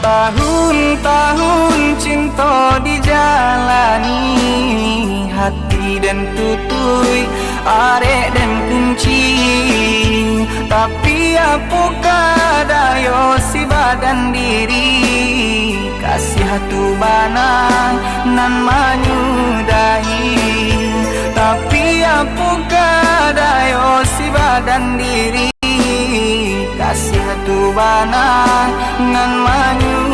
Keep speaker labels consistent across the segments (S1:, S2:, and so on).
S1: Tahun-tahun cinta dijalani, hati dan tutui, arek dan kunci. Tapi apakah daya si badan diri, kasih hatu banang nan menyudahi. Tapi apakah daya si badan diri, kasih hatu banang nan menyudahi.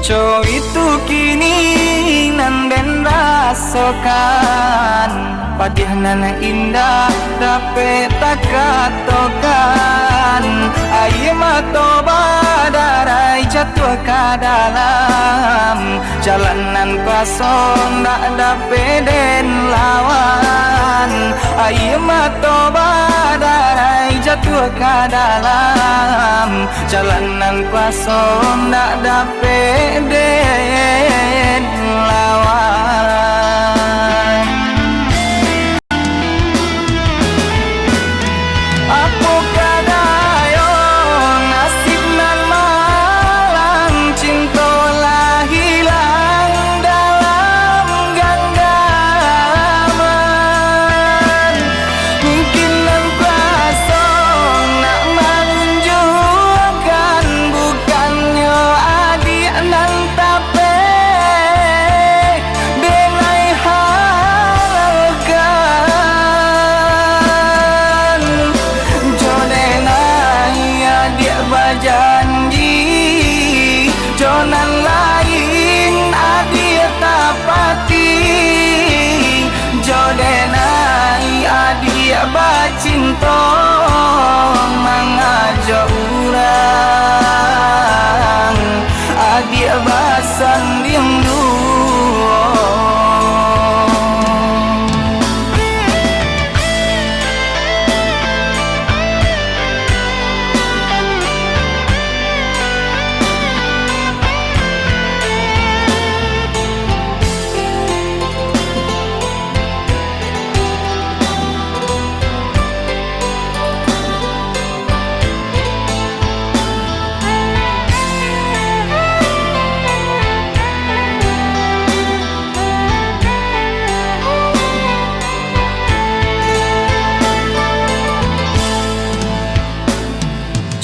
S1: Co itu kini nan den rasakan, padih nan indah dapat tak katakan. Air mata badarai jatuh ke dalam jalanan kosong, tak dapat den lawan. Air mata badarai jatuh ke dalam jalanan kosong, tak dapat den lawan. Apakah daya nasib nan malang, cinta lah hilang dalam genggaman. Mungkin nan kuasa nak menunjukkan, bukannya adik nan tapi denai halalkan. Jodenai adik berjanji, jonan lain adik tapati. Jodenai adik bercinta, mengajak orang adik bersanding dua.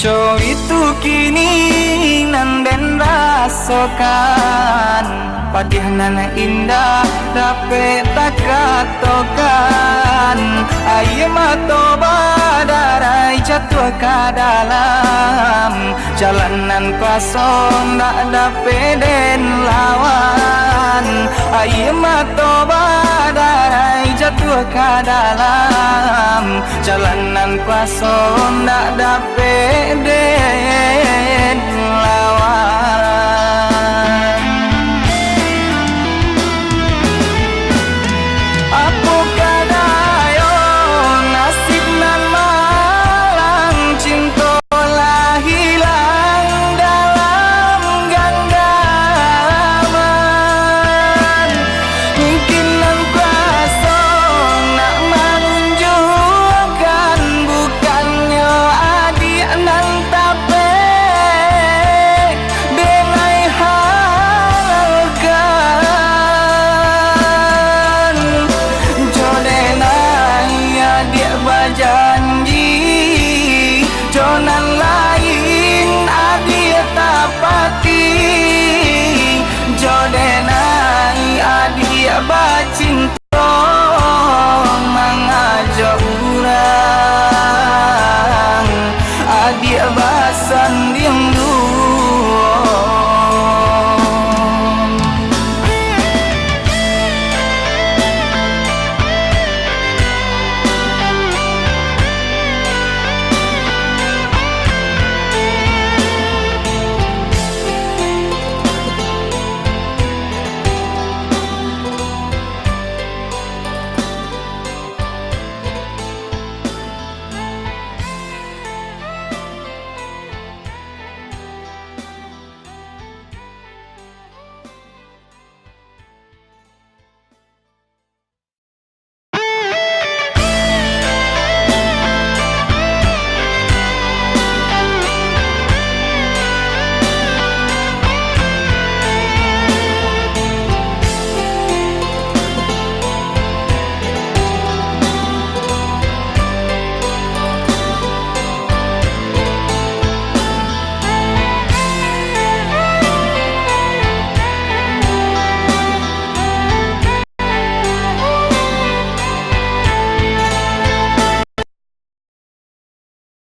S1: Co itu kini nan den rasakan, padih nan indah dapat tak katakan. Air mata badarai jatuh ke dalam jalanan kosong, tak dapat den lawan. Air mata badarai jatuh ke dalam jalanan kosong, tak dapat den lawan.